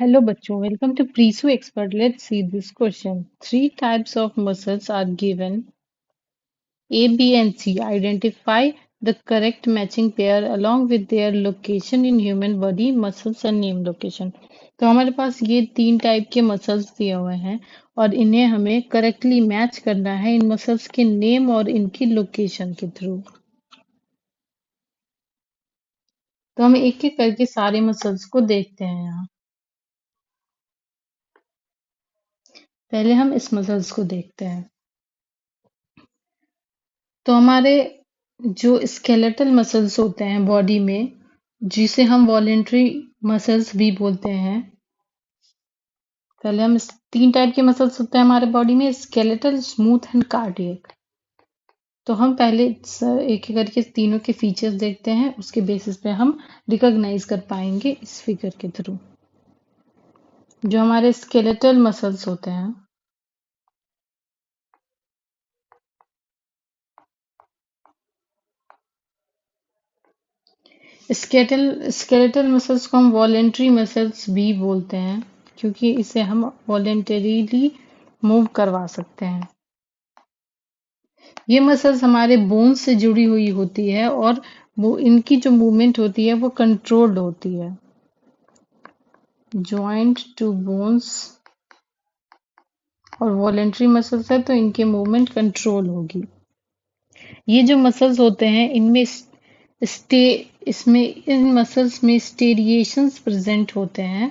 Hello बच्चों, welcome to Presu Expert. Let's see this question. Three types of muscles are given A, B, and C. Identify the correct matching pair along with their location in human body, muscles and name location. तो हमारे पास ये तीन type के muscles दिए हुए हैं और इन्हें हमें करेक्टली मैच करना है इन मसल्स के नेम और इनकी लोकेशन के थ्रू। तो हम एक एक करके सारे मसल्स को देखते हैं यहाँ। पहले हम इस मसल्स को देखते हैं। तो हमारे जो स्केलेटल मसल्स होते हैं बॉडी में, जिसे हम वॉलेंटरी मसल्स भी बोलते हैं। पहले हम तीन टाइप के मसल्स होते हैं हमारे बॉडी में, स्केलेटल, स्मूथ एंड कार्डियक। तो हम पहले एक एक करके तीनों के फीचर्स देखते हैं, उसके बेसिस पे हम रिकॉग्नाइज कर पाएंगे इस फिगर के थ्रू। जो हमारे स्केलेटल मसल्स होते हैं, स्केलेटल मसल्स को हम वॉलेंटरी मसल्स भी बोलते हैं, क्योंकि इसे हम वॉलेंटरीली मूव करवा सकते हैं। ये मसल्स हमारे बोन्स से जुड़ी हुई होती है और वो इनकी जो मूवमेंट होती है वो कंट्रोल्ड होती है। जॉइंट टू बोन्स और वॉलेंटरी मसल्स है तो इनकी मूवमेंट कंट्रोल होगी। ये जो मसल्स होते हैं इनमें स्टे इसमें इन मसल्स में स्टेरिएशंस प्रेजेंट होते हैं।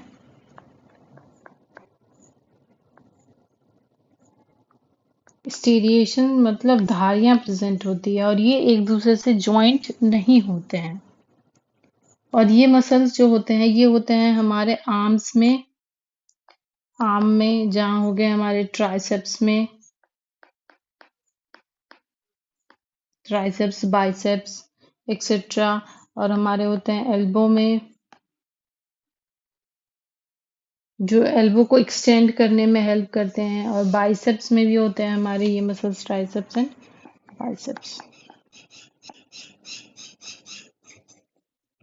स्टेरिएशन मतलब धारियां प्रेजेंट होती है और ये एक दूसरे से ज्वाइंट नहीं होते हैं। और ये मसल्स जो होते हैं ये होते हैं हमारे आर्म्स में, जहाँ हो गए हमारे ट्राइसेप्स में, ट्राइसेप्स, बाइसेप्स एक्सेट्रा। और हमारे होते हैं एल्बो में, जो एल्बो को एक्सटेंड करने में हेल्प करते हैं। और बाइसेप्स में भी होते हैं हमारे ये मसल्स, ट्राइसेप्स एंड बाइसेप्स।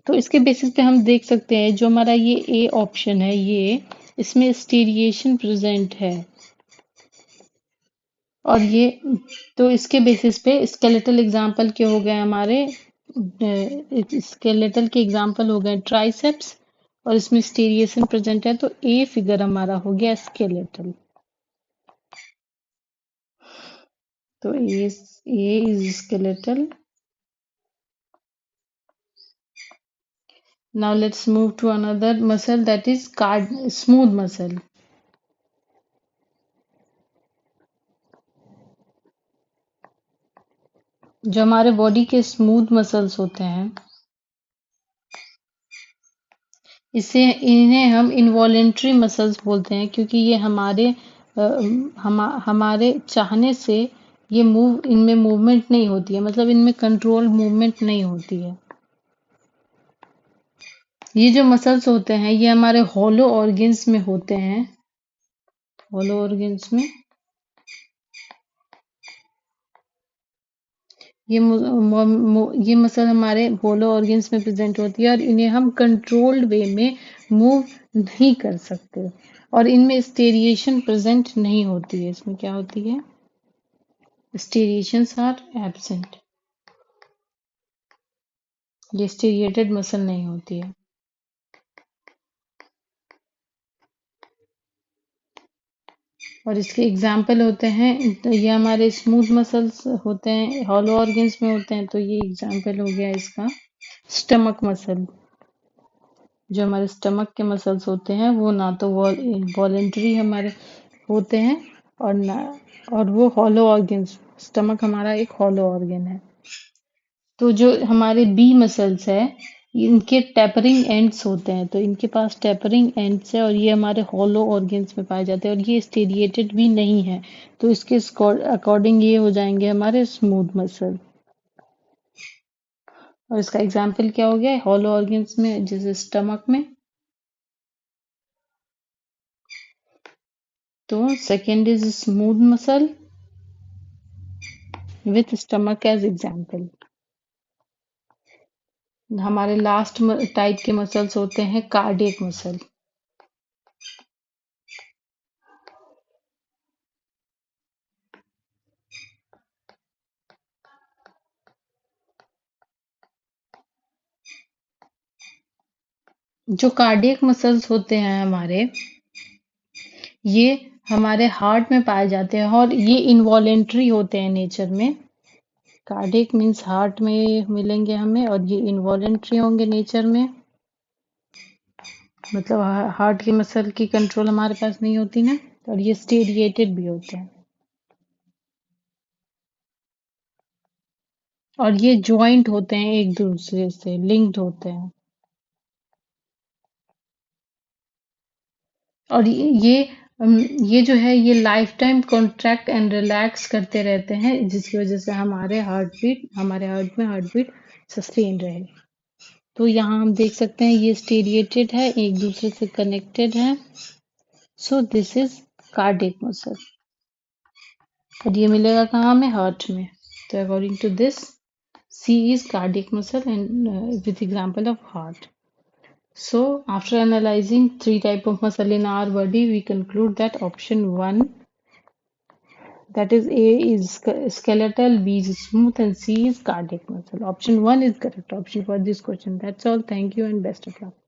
तो इसके बेसिस पे हम देख सकते हैं जो हमारा ये ए ऑप्शन है, ये इसमें स्टीरिएशन प्रेजेंट है। और ये तो इसके बेसिस पे स्केलेटल एग्जांपल के हो गए हमारे, स्केलेटल के एग्जांपल हो गए ट्राइसेप्स और इसमें स्टीरिएशन प्रेजेंट है, तो ए फिगर हमारा हो गया स्केलेटल। तो A is skeletal. Now let's move to another muscle, that is smooth muscle. जो हमारे बॉडी के स्मूथ मसल्स होते हैं, इन्हें हम इनवॉलेंट्री मसल्स बोलते हैं, क्योंकि ये हमारे चाहने से इनमें मूवमेंट नहीं होती है, मतलब इनमें कंट्रोल मूवमेंट नहीं होती है। ये जो मसल्स होते हैं ये हमारे हॉलो ऑर्गन्स में होते हैं। हॉलो ऑर्गन्स में ये मसल हमारे हॉलो ऑर्गन्स में प्रेजेंट होती है और इन्हें हम कंट्रोल्ड वे में मूव नहीं कर सकते और इनमें स्टेरिएशन प्रेजेंट नहीं होती है। इसमें क्या होती है? स्टेरिएशंस आर एब्सेंट। ये स्टेरिएटेड मसल नहीं होती है। और इसके एग्जाम्पल होते हैं, तो ये हमारे स्मूथ मसल्स होते हैं, हॉलो ऑर्गन्स में होते हैं। तो ये एग्जाम्पल हो गया इसका स्टमक मसल। जो हमारे स्टमक के मसल्स होते हैं वो ना तो वॉलेंटरी हमारे होते हैं और वो हॉलो ऑर्गन्स, स्टमक हमारा एक हॉलो ऑर्गन है। तो जो हमारे बी मसल्स है इनके टेपरिंग एंड्स होते हैं, तो इनके पास टेपरिंग एंड्स है और ये हमारे हॉलो ऑर्गन्स में पाए जाते हैं और ये स्टेरिएटेड भी नहीं है, तो इसके अकॉर्डिंग ये हो जाएंगे हमारे स्मूथ मसल। और इसका एग्जाम्पल क्या हो गया हॉलो ऑर्गन्स में, जैसे स्टमक में। तो second is smooth muscle with stomach as example. हमारे लास्ट टाइप के मसल्स होते हैं कार्डियक मसल। जो कार्डियक मसल्स होते हैं ये हमारे हार्ट में पाए जाते हैं और ये इनवॉलेंट्री होते हैं नेचर में। कार्डियक मीन्स हार्ट में मिलेंगे हमें और ये इनवॉलेंट्री होंगे नेचर में। मतलब हार्ट की मसल की कंट्रोल हमारे पास नहीं होती ना। और ये स्टेरिएटेड भी होते हैं और ये ज्वाइंट होते हैं, एक दूसरे से लिंक्ड होते हैं। और ये जो है ये life time contract and relax करते रहते हैं, जिसकी वजह से हमारे हार्ट में हार्ट बीट सस्टेन रहे। तो यहाँ हम देख सकते हैं ये स्टेरिएटेड है, एक दूसरे से कनेक्टेड है। So this is cardiac muscle. और ये मिलेगा कहाँ में? हार्ट में। तो according to this C is cardiac muscle and with example of heart. So after analyzing three type of muscle in our body, we conclude that option 1, that is A is skeletal, B is smooth and C is cardiac muscle. Option 1 is correct option for this question. That's all. Thank you and best of luck.